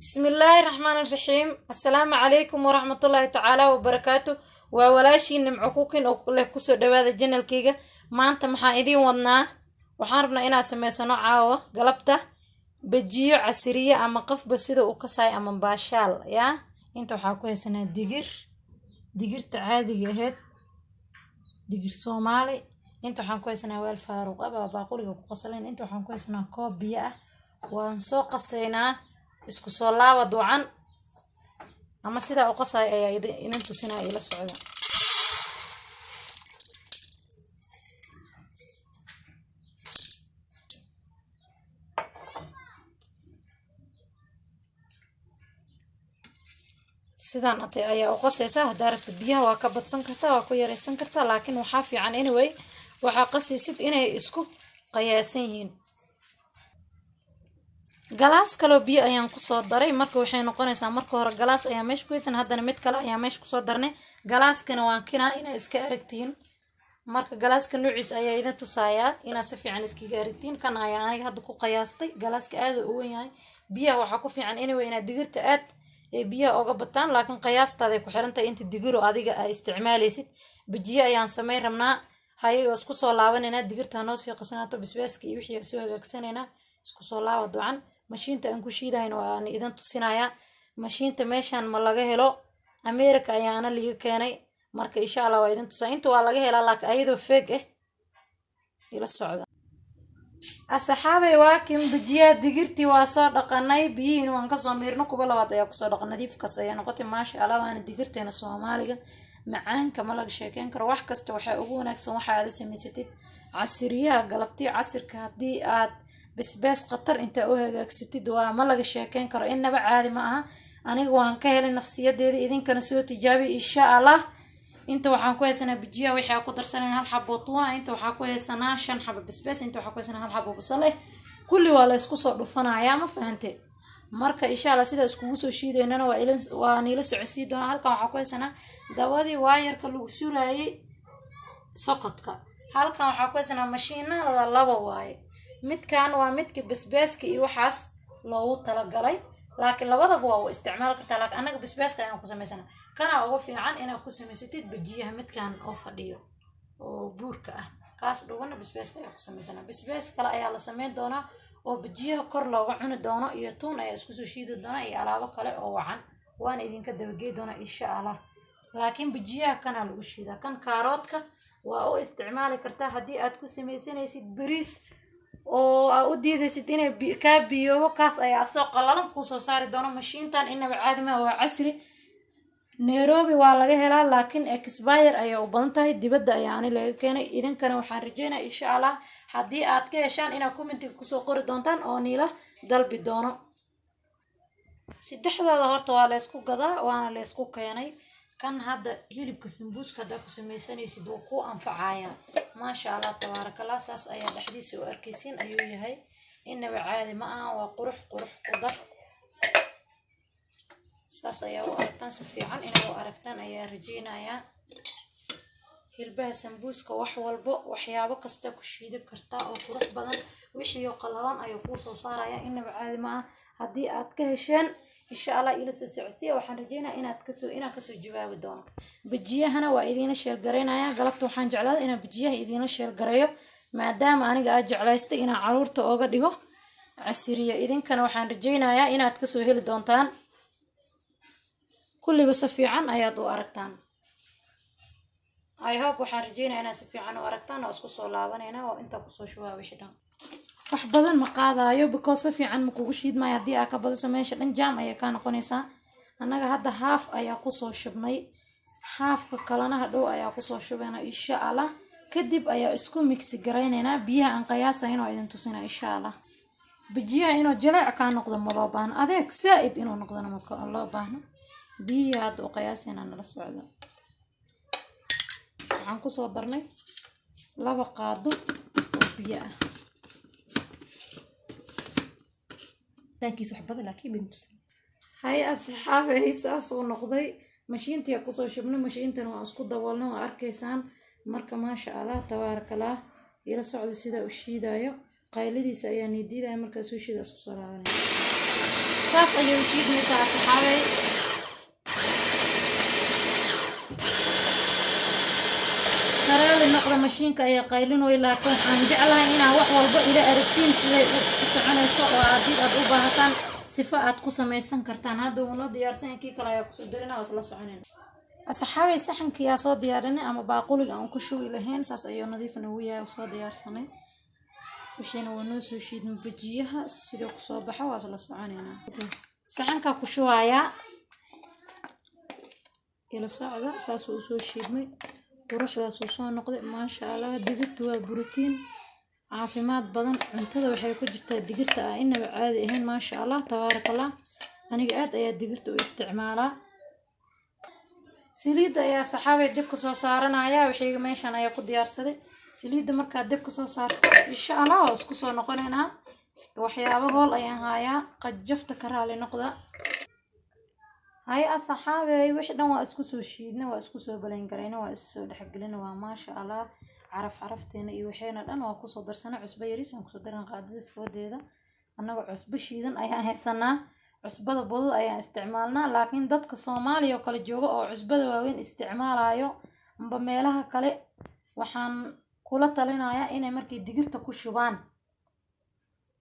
بسم الله الرحمن الرحيم. السلام عليكم ورحمة الله تعالى وبركاته. وولاشي نمعكوكين او كله كسو دوادا جنال كيغا ما انت محا ايدين ودنا وحاربنا انا سميسانو عاوة قلبته بجيو عسيرية اما قف بسيدو وكساي اما باشال يا انت وحاكو يسنا ديجر تعادي هيد ديجر صومالي انت وحاكو يسنا ويل فاروق ابا باقولي وقصلين انت وحاكو يسنا كوب بيئة وانسو قصينا isku soo laaba ducan ama sida uu qasay ayaa inaan tusinaa ila socda sidaan ayaa uu qasaysaa daarta biyaha waa ka badsan kartaa waa ku yareysan kartaa laakiin waxa fiican anyway waxa qasaysid inay isku qiyaasan yihiin galaas kale biyo ayaan ku soo daray marka waxay noqonaysaa marka hore galaas ayaa meesh ku haysan haddana mid kale ayaa meesh ku soo darnay galaaskana waan kinaa inay iska aragtiin marka galaaska nuuciis ayaa idin tusaaya ina si fiican iskiga aragtiin kan ayaa aniga hadda ku qiyaastay galaaska aad u weyn yahay biyaha waxa ku fiican anyway ina digirta aad ee biyaha uga bataan laakiin qiyaastaada ku xirantahay inta digiro adiga ay isticmaalaysid bijiye ayaan sameey rabnaa hay isku soo laabanayna digirta noo sii qasnaato bisbaaska iyo wixii soo hagaagsanayna isku soo laaba ducan mashiinta aan ku shiidayno aan idin tusinayaa mashiinta meeshan ma laga helo America ayaana liga keenay marka insha Allah waa idin tusaa inta waa laga helaa laakiin ayadoo fake ila socda asxaabay waa kim bijiya digirti waa soo dhaqanay biyihiin waan ka soo miirno kuba labaad ayaa ku soo dhaqan nadiifkaas ayaa noqotay maasha Allah waana digirteena Soomaaliga macaanka ma laga sheekeen karo wax kasta waxa ugu wanaagsan waxa aad sameysatid casriyaha galabtii casirka hadii aad بس قطر انت هاجاكستيد وما لغا شيكين كرو انبا عادي ما aha aniga waan ka helay nafsiyadeeda idin kana soo tijaabi insha Allah inta waxaan ku haysanaa bijiya wixii ku darsanay hal xabo tuuna inta waxaan ku haysanaa 5 xabo basbaas inta waxaan ku haysanaa hal xabo basal kulli waa la isku soo dhufanayaa ma fahantay marka insha Allah sida isku soo shiideynana waa ila socodsiin doona halkan waxaan ku haysanaa dawadii waayarka lagu suraayay soqodka halkan waxaan ku haysanaa mashiinada laba waaye midkan waa midka basbaaska iyo waxaas loogu tala galay laakiin labadaba waa isticmaal kartaa laakiin anaga basbaaska ayaan ku sameysana kana ugu fiican inaad ku sameysatid bijiyaha midkan oo fadhiyo oo buurka ah kaas dhawna basbaaska ayaa ku sameysana basbaas kale ayaa la sameyn doonaa oo bijiyaha kor looga cuni doono iyo tuun ayaa isku soo shiidi doona iyo alaabo kale oo wacan waan idinka dabageey doona insha Allah laakiin bijiyaha kana lagu shiidaa kan kaaroodka waa oo isticmaali kartaa hadii aad ku sameysanaysid bariis oo u diidaysid inay ka biyo kaas ayaa soo qalalan ku soo saari doono mashiintan inaba caadi ma waa casri Nairobi waa laga helaa laakiin expire ayaa u badan tahay dibadda ayaa laga keenay idinkana waxaan rajeynayaa insha Allah hadii aad ka heshaan ina comment ku soo qori doontaan oo niila dalbi doono saddexdaada horta waa la isku gadaa waana la isku keenay kan hadda hilibka sambuuska hada ku sameysanaysid oo ku anfacaya ma sha Allah tabarakallah saas ayaa dhaxdiisa u arkaysiin ayuu yahay inaba caadi ma aha waa qurux qudar saas ayaa u aragtaan si fiican inuu aragtaan ayaa rajeynaya hilbaha sambuuska wax walbo waxyaabo kasta ku shiidi kartaa oo qurux badan wixii qalalan ayuu ku soo saaraya inaba caadi ma aha hadii aad ka hesheen insha Allah ila soo socodsiya waxaan rajeynayaa inaad ka soo jawaabi doono bijiyahana waa idin share gareynaya galabta waxaan jeclaa inaan bijiyaha idin share gareeyo maadaama aniga aad jeclaystay inaan caruurta ooga dhigo casriya idinkana waxaan rajeynayaa inaad ka soo heli doontaan kulliba si fiican ayaad u aragtaan I hope waxaan rajeynayaa inaad si fiican u aragtaan oo isku soo laabanayna oo inta ku soo shubaa wixii dhan wax badan ma qaadayo because si fiican ma kugu shiidmay hadii aad ka badiso meesha dhan jam ayaa ka noqonaysa anaga hadda half ayaa ku soo shubnay halfka kalena hadhow ayaa ku soo shubayna insha Allah kadib ayaa isku mix gareynayna biyaha aan qiyaasayno idin tusina insha Allah bijiyaha inuu jilaac ka noqdo ma loo baahan adeeg saaid inuu noqdana ma loo baahna biyaha oo qiyaasayna nala socdo waxaan ku soo darnay 2 qaado oo biyo ah تاكيس حبض لكن بنتوس هاي أصحابي ساس ونقضي مشينتي أقصو شبنا مشينتنا وأسكو دوالنا وأركيسان مركا ما شاء الله تبارك الله إلى سعود سيدا وشيدايو قايلدي سأياني ديدا مركا سوشيدا أسكو صلاة saas ayuu shiidmaysaa asxaabay. karaali noqda mashiinka ayaa qaylinooy, laakiin waxaan jeclahay inaan wax walba ila aragtiin siday u soconayso oo haddii aad u baahataan sifa aad ku samaysan kartaan. hadda wuu noo diyaarsan kii kale ayaa kusoo darina waa isla soconayna asxaabay. saxankii yaa soo diyaarinay ama baaquliga aan ku shubi lahayn, saas ayuu nadiif nagu yahay soo diyaarsanay. wixiina waa noo soo shiidmay bajiyaha sidoo kusoo baxa waa isla soconayna. saxanka ku shubayaa ila socda, saas uu soo shiidmay quruxdaas uu soo noqday maasha Allah. digirtu waa borotiin caafimaad badan, cuntada waxay ku jirtaa digirta ah inaba caadi ahayn maasha Allah tabaarakallah. aniga aad ayaa digirta u isticmaalaa. saliidda ayaa saxaabay dibka soo saaranaya, wixii meeshan ayaa ku diyaarsaday. saliidda markaa dibka soo saarto insha Allah waa isku soo noqonaynaa. waxyaabo hool ayaan hayaa, qajafta ka raali noqda. هاي أصحابي وحدة واسكسو شيدنا واسكسو بلين قرينا واسكسو دحقلنا وما شاء الله عرفتين إيو حينا الآن وكسو درسنا عصبة يريسا وكسو درنا قادة في وديدا أنا عصبة شيدن أيها هسنا عصبة بضل أيها استعمالنا، لكن دادك الصومالي وكال الجوغو أو عصبة واوين استعمال أيو مبميلها كالي وحان كولا تالينا أيها إنا مركي ديجرتا كوشبان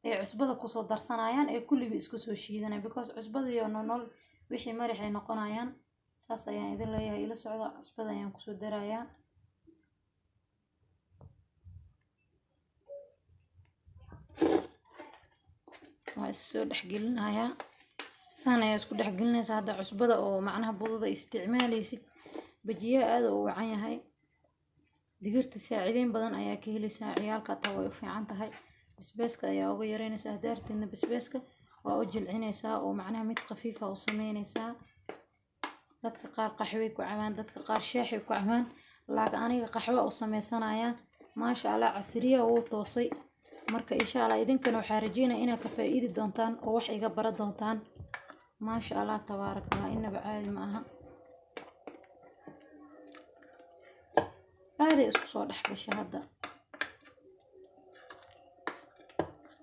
أي عصبة كسو درسنا أيها أي كل بيسكسو شيدنا بيكوز عصبة يونول wixii marix ay noqonayaan. saas ayaan idin leeyahay ila socda. cusbada ayaan ku soo darayaa. waa soo dhaxgelinayaa. saan ayaa isku dhaxgelinaysaa. hadda cusbada oo macnaha budada isticmaalaysid bajiya aad u wacan yahay. digirta saacideyn badan ayaa ka helaysaa. ciyaalka taa way u fiican tahay. basbaaska ayaa uga yareynaysaa. daartina basbaaska waa u jilcinaysaa oo macnaha mid khafiif ah u sameynaysaa. dadka qaar qaxwe ku cabaan, dadka qaar shaahi ku cabaan, laakiin aniga qaxwe u sameysanayaa. maasha Allah casriya uu toosay. marka insha Allah idinkana waxaa rajeynaa inaad ka faa'iidi doontaan oo wax iga bara doontaan. maasha Allah tabaarakallah inaba caadi ma aha. aad isku soo dhaxgashay. hadda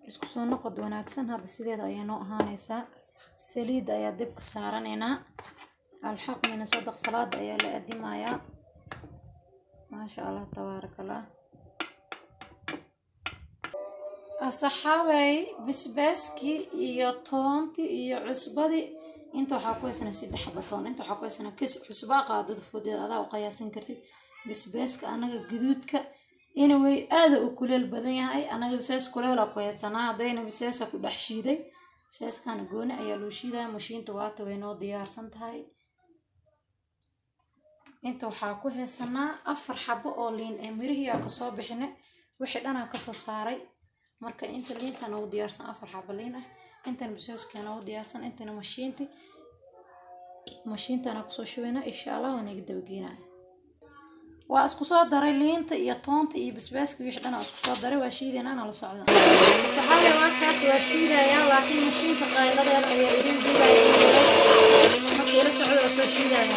isku soo noqod wanaagsan. hadda sideeda ayaa noo ahaanaysaa. saliidda ayaa dibka saaranaynaa. alxaq min sadaq salaada ayaa la adimayaa. maasha Allah tabaarakallah. asxaabay basbaaskii iyo toontii iyo cusbadii inta waxaa ku haysana 3 xabo toon, inta waxaa ku haysana kis cusba qaadada foodeeda adaa u qiyaasin kartid. basbaaska anaga gaduudka inay aad u kuleel badan yahay. anaga basaas kuleel ku haysanaa. hadayna basaasa ku dhex shiiday. basaaskana gooni ayaa loo shiidaa. mashiinta waata way noo diyaarsan tahay. inta waxaa ku haysanaa 4 xabo oo liin ee mirihiya ka soo bixinay. wixii dhanaa ka soo saaray. marka inta liintan oo diyaarsan 4 xabo liin ah. intan basaaskana oo diyaarsan. intana mashiintana ku soo shubeyna insha Allah waan iga dabageynaa. waa isku soo daray liinta iyo toonta iyo basbaaska wixii dhan isku soo daray. waa shiidina la socda. saxaabay waa kaas waa shiidaya, laakiin mashiinta qayladeeda ayaa idin duubaya. markii la socdo soo shiidaya.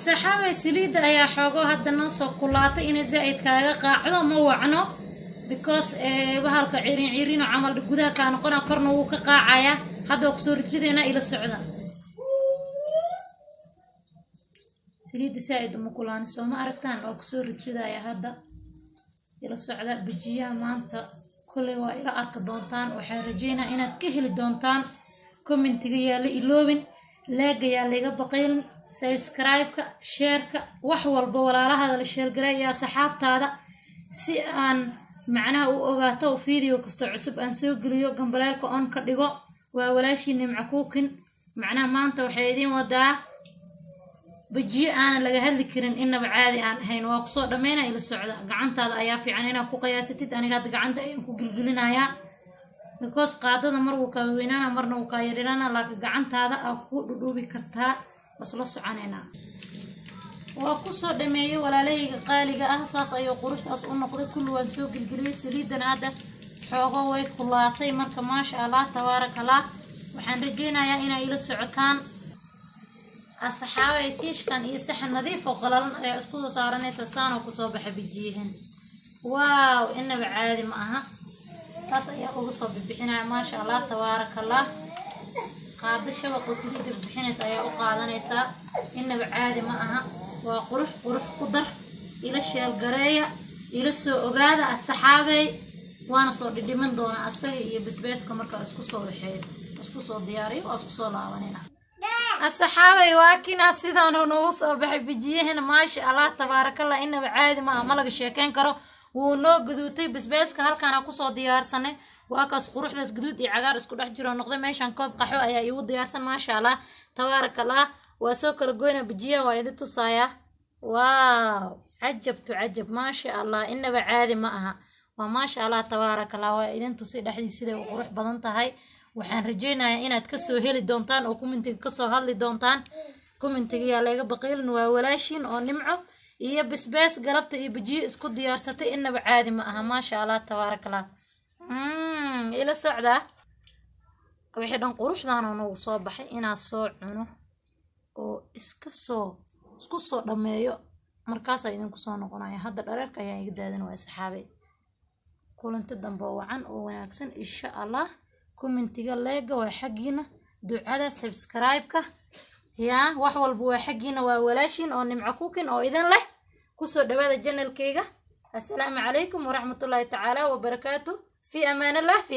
saxaabay saliidda ayaa xoogo hadda noo soo kulaatay inay zaid kaaga qaacdo ma wacno because bahalka cirin camal gudaha ka noqona korna wuu ka qaacaya. hadda ku soo ridrideena ila socda. saliidda saaid uma kulaan soo ma aragtaan oo ku soo ridridaya. hadda ila socda. bajiyaha maanta kulay waa ila arki doontaan. waxaan rajeynaa inaad ka heli doontaan. commentiga yaa la iloobin, like yaa la iga baqayn, subscribe-ka, share-ka, wax walba walaalahaada la share garay yaa saxaabtaada si aan macnaha u ogaato video kasta cusub aan soo geliyo. gambaleelka on ka dhigo. waa walaashii Nimco Cooking. macnaha maanta waxay idin wadaa bajiye aan laga hadli karin inaba caadi aan ahayn. waa ku soo dhameynaa ila socda. gacantaada ayaa fiican inaad ku qiyaasatid. aniga hadda gacanta ayaan ku gilgilinayaa because qaadada mar wuu ka weynaana marna wuu ka yarinaana, laakiin gacantaada aad ku dhudhuubi kartaa. wasla soconaynaa. waa ku soo dhameeyay walaalayga qaaliga ah. saas ayuu quruxdaas u noqday. kullu waan soo gilgiliyay. saliidan hadda xoogo way kulaatay. marka maasha Allah tabaarakallah waxaan rajeynayaa inay ila socotaan. asxaabay tiishkan iyo saxan nadiif oo qalalan ayaa isku soo saaranaysa. saan oo ku soo baxa bijiyahan. waaw inaba caadi ma aha. saas ayaa uga soo bixinaya maasha Allah tabaarakallah. qaado shabaq saliid bixinaysa ayaa u qaadanaysaa inaba caadi ma aha waa qurux ku dar ila sheel gareeya ila soo ogaada asxaabay waana soo dhidhiman doona asaga iyo basbaaska marka isku soo waxeeyo isku soo diyaariyo oo isku soo laabanayna asxaabay waa kina sidaan oo soo baxay bijiyahana maasha Allah tabarakallah inaba caadi ma aha ma laga sheekeen karo wuu noo gaduutay basbaaska halkaan ku soo diyaarsanay waa kaas quruxdaas gaduud iyo cagaar isku dhex jiro noqday meeshan koob qaxwo ayaa igu diyaarsan maasha Allah tabarakallah waa soo kala goyna bijiyaha waa idin tusaaya waaw عجب ما شاء الله إنه بعادي معها وما شاء الله تبارك الله وإذن تصير دحدي سيده وقروح بدنتهاي وحن رجينا إن تكسو هيل دونتان أو كومنت كسو هالي دونتان كومنت جي على بقيل وولاشين أو نمعه هي بس قربت بجي اسكو ديارستي إنه بعادي معها ما شاء الله تبارك الله إلى السعدة وحيد نقروح ذانا نوصوبحي إنا الصوع عنه أو اسكسو دميو markaas ay idinku soo noqonaya hadda dhareerka ayaa iga daadan waa saxaabay kulanti dambe wacan oo wanaagsan insha Allah commentiga leega waa xaqiina ducada subscribe-ka yaa wax walba waa xaqiina waa walaashin oo nimco cooking oo idin leh ku soo dhawaada channel-kayga assalaamu calaykum wa rahmatullahi ta'ala wa barakatuh fi amaan Allah fi